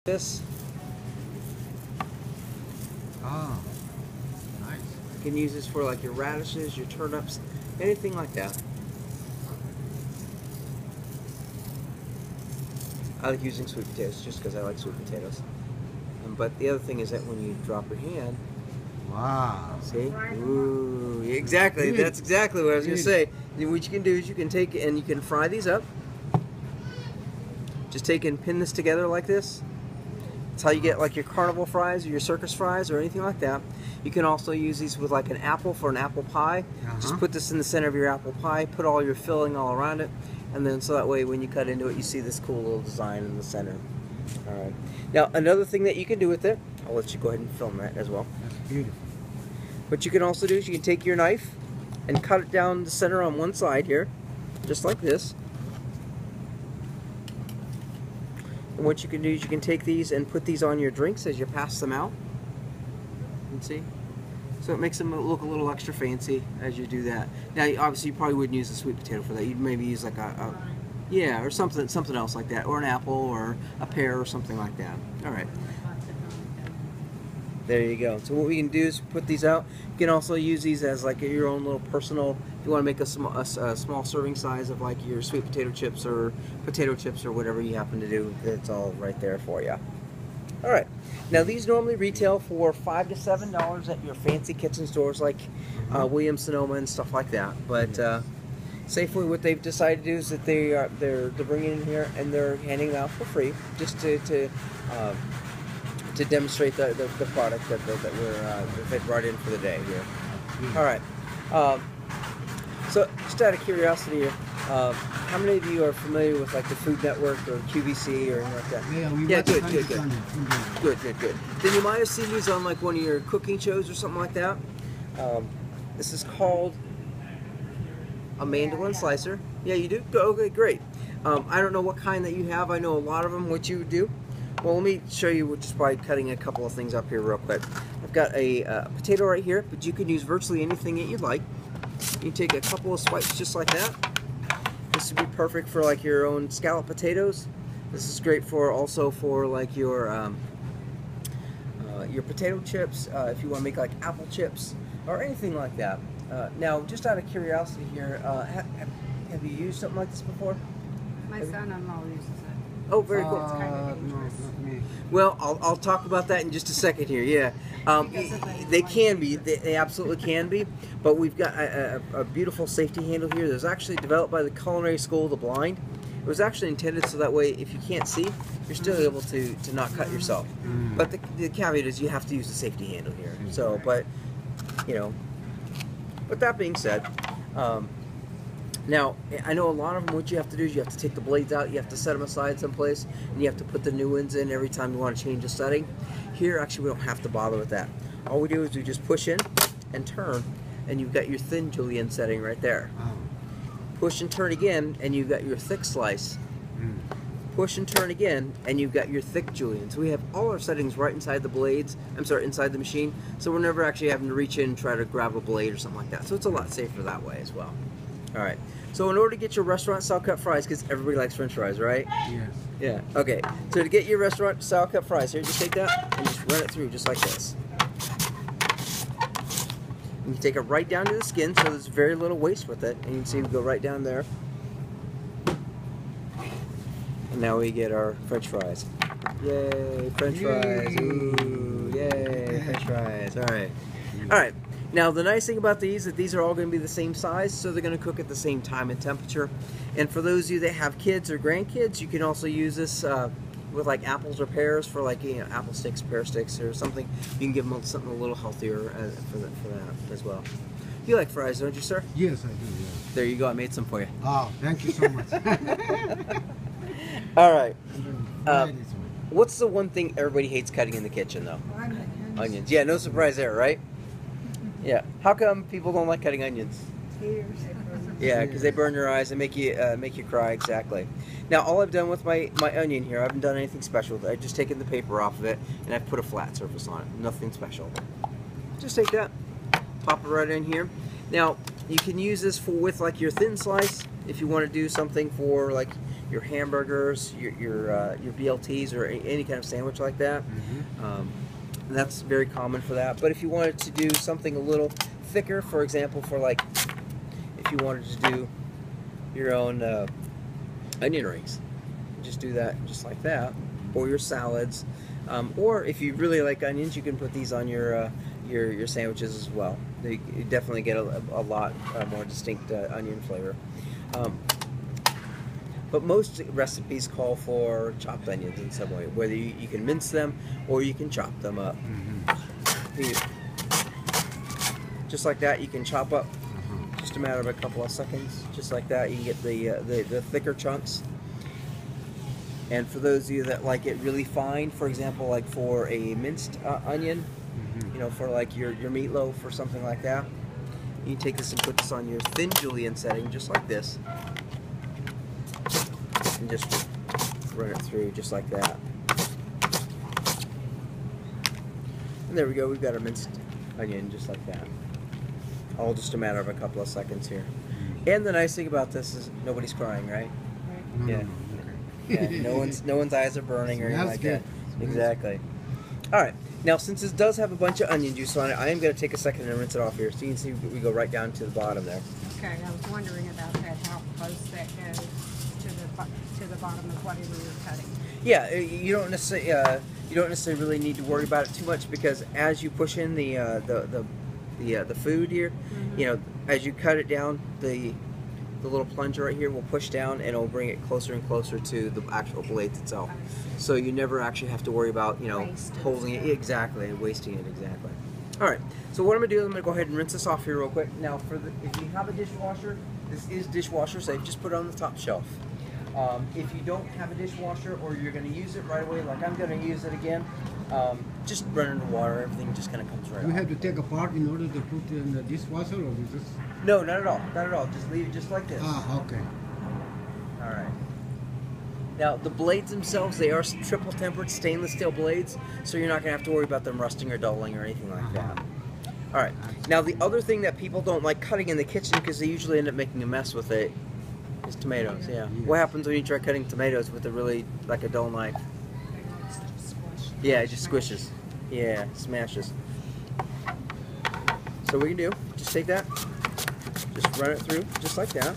This. Oh, nice. You can use this for like your radishes, your turnips, anything like that. I like using sweet potatoes just because I like sweet potatoes. But the other thing is that when you drop your hand, wow. see? Ooh, exactly. That's exactly what I was going to say. What you can do is you can take and you can fry these up. Just take and pin this together like this. That's how you get like your carnival fries or your circus fries or anything like that. You can also use these with like an apple for an apple pie. Just put this in the center of your apple pie, put all your filling all around it, and then so that way when you cut into it you see this cool little design in the center. Alright. Now another thing that you can do with it, I'll let you go ahead and film that as well. That's beautiful. What you can also do is you can take your knife and cut it down the center on one side here, just like this. And what you can do is you can take these and put these on your drinks as you pass them out. You can see? So it makes them look a little extra fancy as you do that. Now obviously you probably wouldn't use a sweet potato for that. You'd maybe use like yeah, or something else like that, or an apple or a pear or something like that. Alright. There you go. So what we can do is put these out. You can also use these as like your own little personal, if you want to make a small serving size of like your sweet potato chips or whatever you happen to do. It's all right there for you. Alright. Now these normally retail for $5 to $7 at your fancy kitchen stores like Williams-Sonoma and stuff like that. But Safeway, what they've decided to do is that they're bringing in here and they're handing them out for free just to demonstrate the product that they brought in for the day here. All right. So just out of curiosity here, how many of you are familiar with like the Food Network or QVC or anything like that? Yeah, Good. Then you might have seen these on like one of your cooking shows or something like that. This is called a mandolin slicer. Yeah, you do? Okay, great. I don't know what kind that you have. I know a lot of them, what you do. Well, let me show you just by cutting a couple of things up here real quick. I've got a potato right here, but you can use virtually anything that you'd like. You take a couple of swipes just like that. This would be perfect for like your own scallop potatoes. This is great for also for like your potato chips, if you want to make like apple chips or anything like that. Now, just out of curiosity here, have you used something like this before? My son-in-law uses it. Oh, very cool. It's kind of dangerous. Well, I'll talk about that in just a second here. Yeah, they can be. They absolutely can be. But we've got a beautiful safety handle here. That's actually developed by the Culinary School of the Blind. It was actually intended so that way, if you can't see, you're still able to not cut yourself. But the caveat is you have to use the safety handle here. So, but you know. But that being said. Now, I know a lot of them, what you have to do is you have to take the blades out, you have to set them aside someplace, and you have to put the new ones in every time you want to change a setting. Here, actually, we don't have to bother with that. All we do is we just push in and turn, and you've got your thin julienne setting right there. Push and turn again, and you've got your thick slice. Push and turn again, and you've got your thick julienne. So we have all our settings right inside the blades, inside the machine, so we're never actually having to reach in and try to grab a blade or something like that. So it's a lot safer that way as well. Alright, so in order to get your restaurant-style cut fries, because everybody likes french fries, right? Yes. Yeah, okay. So to get your restaurant-style cut fries, here, just take that and just run it through just like this. And you take it right down to the skin, so there's very little waste with it. And you can see we go right down there. And now we get our french fries. Yay, french fries. Ooh, yay, french fries. Alright. Alright. Now the nice thing about these is that these are all going to be the same size, so they're going to cook at the same time and temperature. And for those of you that have kids or grandkids, you can also use this with like apples or pears for like apple sticks, pear sticks, or something. You can give them something a little healthier for that as well. You like fries, don't you, sir? Yes, I do. Yeah. There you go. I made some for you. Oh, thank you so much. All right. What's the one thing everybody hates cutting in the kitchen, though? Onions. Yeah, no surprise there, right? Yeah. How come people don't like cutting onions? Tears. Yeah, because they burn your eyes and make you cry. Exactly. Now, all I've done with my onion here, I haven't done anything special. I've just taken the paper off of it and I've put a flat surface on it. Nothing special. Just take that, pop it right in here. Now, you can use this with like your thin slice if you want to do something for like your hamburgers, your BLTs, or any kind of sandwich like that. That's very common for that. But if you wanted to do something a little thicker, for example, for like if you wanted to do your own onion rings, just do that just like that, or your salads, or if you really like onions, you can put these on your sandwiches as well. You definitely get a lot more distinct onion flavor. But most recipes call for chopped onions in some way, whether you can mince them or you can chop them up. Just like that, you can chop up just a matter of a couple of seconds. Just like that, you can get the thicker chunks. And for those of you that like it really fine, for example, like for a minced onion, you know, for like your meatloaf or something like that, you can take this and put this on your thin julienne setting, just like this. And just run it through just like that. And there we go, we've got our minced onion just like that. All just a matter of a couple of seconds here. And the nice thing about this is nobody's crying, right? Yeah. Yeah, no one's eyes are burning or anything like that. Exactly. Alright, now since this does have a bunch of onion juice on it, I am going to take a second and rinse it off here. So you can see we go right down to the bottom there. Okay, I was wondering about that, how close that goes to the bottom of whatever you're cutting. Yeah, you don't necessarily really need to worry about it too much, because as you push in the food here, you know, as you cut it down, the little plunger right here will push down and it'll bring it closer and closer to the actual blades itself. So you never actually have to worry about, you know, holding it exactly and wasting it exactly. All right. So what I'm gonna do is I'm gonna go ahead and rinse this off here real quick. Now, if you have a dishwasher, this is dishwasher safe. Just put it on the top shelf. If you don't have a dishwasher, or you're going to use it right away, like I'm going to use it again, just run it in the water. Everything just kind of comes right We off. have to take apart in order to put in the dishwasher, or we just... No, not at all. Not at all. Just leave it just like this. Ah, okay. All right. Now, the blades themselves, they are triple tempered stainless steel blades, so you're not going to have to worry about them rusting or dulling or anything like that. All right. Now, the other thing that people don't like cutting in the kitchen, because they usually end up making a mess with it, is tomatoes. Yeah. What happens when you try cutting tomatoes with a really, like a dull knife? Yeah, it just squishes. Yeah, smashes. So what we can do, just take that, just run it through, just like that.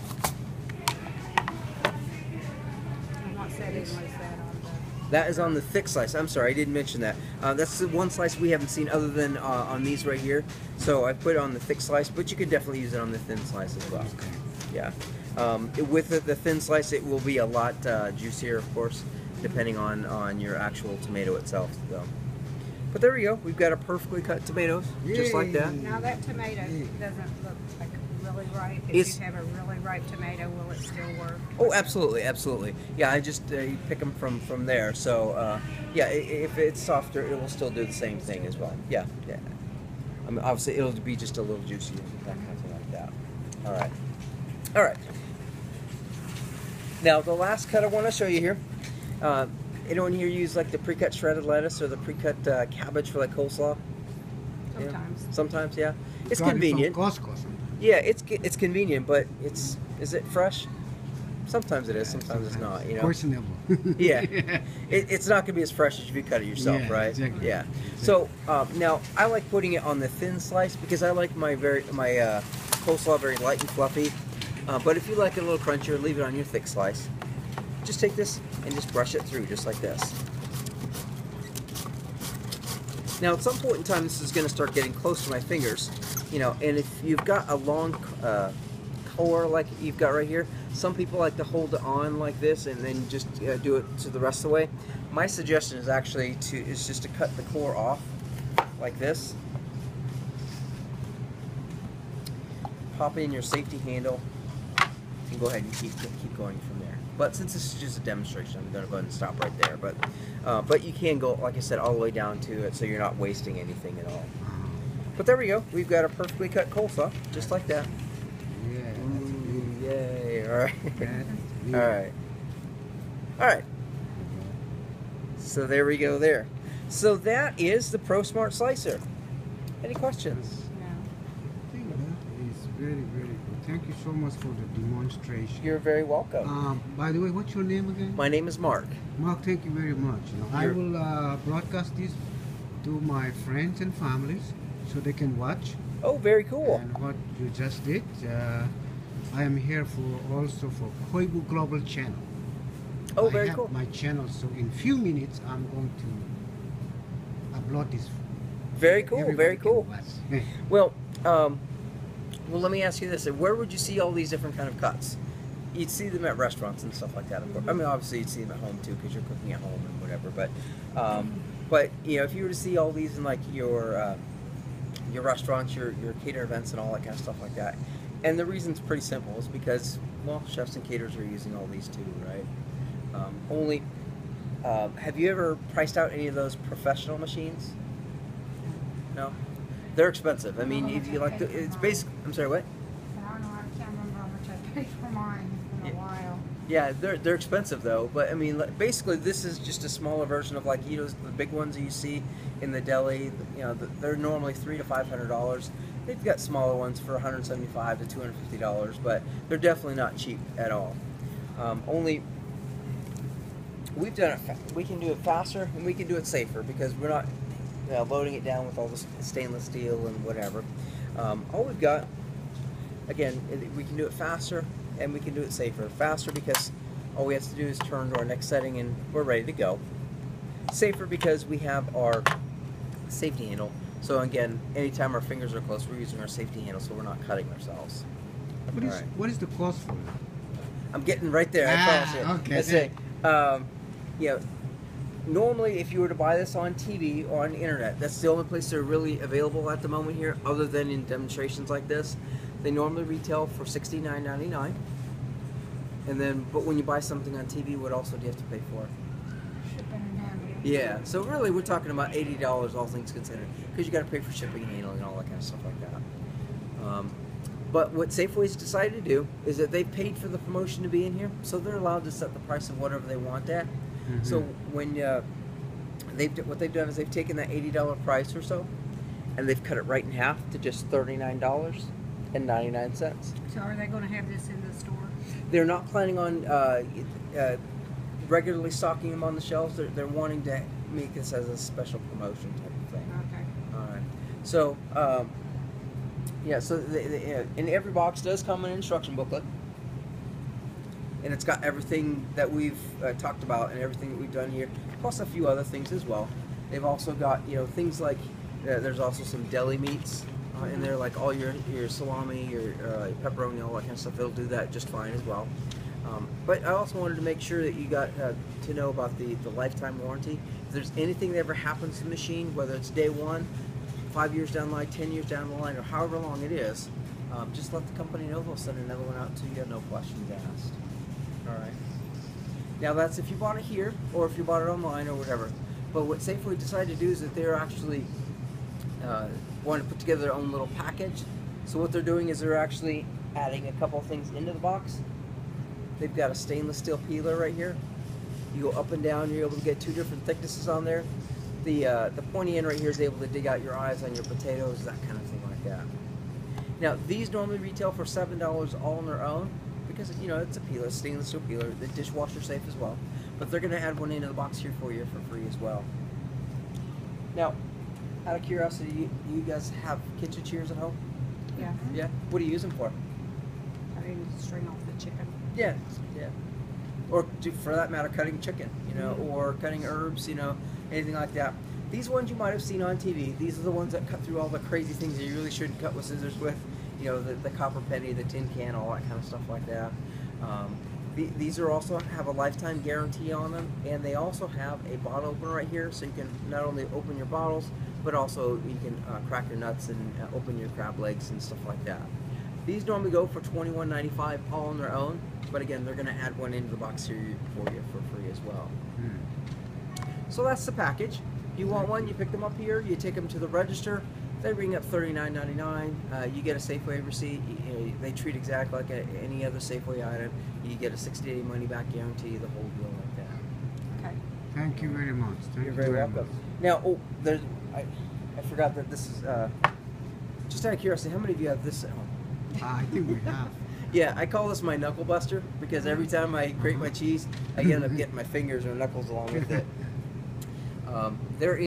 And what setting was that on the... That is on the thick slice. I'm sorry, I didn't mention that. That's the one slice we haven't seen other than on these right here. So I put it on the thick slice, but you could definitely use it on the thin slice as well. Okay. Yeah. With the thin slice, it will be a lot juicier, of course, depending on your actual tomato itself. So. But there we go. We've got a perfectly cut tomatoes, just like that. Now that tomato doesn't look like really ripe. If you have a really ripe tomato, will it still work? Oh, absolutely, absolutely. Yeah, I just you pick them from there. So yeah, if it's softer, it will still do the same thing as well. Yeah, yeah. I mean, obviously, it'll be just a little juicier, that kind of thing like that. All right, all right. Now the last cut I want to show you here. Anyone here use like the pre-cut shredded lettuce or the pre-cut cabbage for like coleslaw? Sometimes. Yeah. Sometimes, yeah. It's Got it convenient. from Costco. Yeah, it's convenient, but is it fresh? Sometimes it is, sometimes it's not. You know. Questionable. Yeah, it's not gonna be as fresh as if you cut it yourself, Yeah, right? exactly. Yeah. So now I like putting it on the thin slice because I like my coleslaw very light and fluffy. But if you like it a little crunchier, leave it on your thick slice. Just take this and just brush it through just like this. Now at some point in time this is going to start getting close to my fingers, you know, and if you've got a long core like you've got right here, some people like to hold it on like this and then just do it to the rest of the way. My suggestion is actually just to cut the core off like this. Pop in your safety handle and go ahead and keep going from there. But since this is just a demonstration, I'm going to go ahead and stop right there. But you can go, like I said, all the way down to it, so you're not wasting anything at all. But there we go. We've got a perfectly cut coleslaw, just like that. Yeah. Ooh, yay! All right. All All right. All right. So there we go. There. So that is the ProSmart Slicer. Any questions? No. I think that is very, very good. Thank you so much for the demonstration. You're very welcome. By the way, what's your name again? My name is Mark. Mark, thank you very much. I You're- will broadcast this to my friends and families so they can watch. Oh, very cool. And what you just did, I am here for also for Khoibu Global Channel. Oh, I very have cool. my channel, so in few minutes I'm going to upload this. Very cool. Everybody Very can cool. watch. Well, well, let me ask you this: where would you see all these different kind of cuts? You'd see them at restaurants and stuff like that. Of course. I mean, obviously you'd see them at home too because you're cooking at home and whatever. But you know, if you were to see all these in like your restaurants, your cater events, and all that kind of stuff like that, and the reason's pretty simple: is because well, chefs and caterers are using all these too, right? Only, have you ever priced out any of those professional machines? No, they're expensive. I mean, if you like, it's basic. I'm sorry, what? I don't know, I can't remember how much I paid for mine. It's been a while. Yeah, they're expensive though. But I mean, basically, this is just a smaller version of like the big ones that you see in the deli. You know, they're normally $300 to $500. They've got smaller ones for $175 to $250, but they're definitely not cheap at all. Only we've done it. We can do it faster and we can do it safer because we're not loading it down with all the stainless steel and whatever. All we've got, again, we can do it faster and we can do it safer. Faster because all we have to do is turn to our next setting and we're ready to go. Safer because we have our safety handle. So again, anytime our fingers are close, we're using our safety handle so we're not cutting ourselves. What is the cost for that? I'm getting right there, I promise you. Okay. That's it. You know, normally if you were to buy this on TV or on the internet, that's the only place they're really available at the moment here, other than in demonstrations like this. They normally retail for $69.99. And then, but when you buy something on TV, what also do you have to pay for? Shipping and handling. Yeah, so really we're talking about $80, all things considered, because you got to pay for shipping and handling and all that kind of stuff like that. But what Safeway's decided to do is that they paid for the promotion to be in here, so they're allowed to set the price of whatever they want at. Mm-hmm. So when what they've done is they've taken that $80 price or so, and they've cut it right in half to just $39.99. So are they going to have this in the store? They're not planning on regularly stocking them on the shelves. They're wanting to make this as a special promotion type of thing. Okay. All right. So, yeah, so and every box does come in an instruction booklet. And it's got everything that we've talked about and everything that we've done here, plus a few other things as well. They've also got, you know, things like, there's also some deli meats in there, like all your salami, your pepperoni, all that kind of stuff. It'll do that just fine as well. But I also wanted to make sure that you got to know about the lifetime warranty. If there's anything that ever happens to the machine, whether it's day one, 5 years down the line, 10 years down the line, or however long it is, just let the company know. They'll send another one out to you, no questions asked. All right. Now that's if you bought it here or if you bought it online or whatever. But what Safeway decided to do is that they're actually wanting to put together their own little package. So what they're doing is they're actually adding a couple things into the box. They've got a stainless steel peeler right here. You go up and down, you're able to get two different thicknesses on there. The pointy end right here is able to dig out your eyes on your potatoes, that kind of thing like that. Now these normally retail for $7 all on their own because, you know, it's a peeler, stainless steel peeler, the dishwasher safe as well. But they're going to add one into the box here for you for free as well. Now, out of curiosity, do you guys have kitchen shears at home? Yeah. Yeah. What do you use them for? Cutting the string off the chicken. Yeah, yeah. Or for that matter, cutting chicken, you know, or cutting herbs, you know, anything like that. These ones you might have seen on TV. These are the ones that cut through all the crazy things that you really shouldn't cut with scissors with. You know, the copper penny, the tin can, all that kind of stuff like that. These are also have a lifetime guarantee on them, and they also have a bottle opener right here, so you can not only open your bottles, but also you can crack your nuts and open your crab legs and stuff like that. These normally go for $21.95 all on their own, but again, they're going to add one into the box here for you for free as well. So that's the package. If you want one, you pick them up here, you take them to the register, they ring up $39.99. You get a Safeway receipt. They treat exactly like any other Safeway item. You get a 60-day money-back guarantee, the whole deal like that. Okay. Thank you very much. You're very welcome. Now, I forgot that this is, just out of curiosity, how many of you have this at home? I think we have. Yeah, I call this my knuckle buster because every time I grate my cheese, I end up getting my fingers or knuckles along with it. There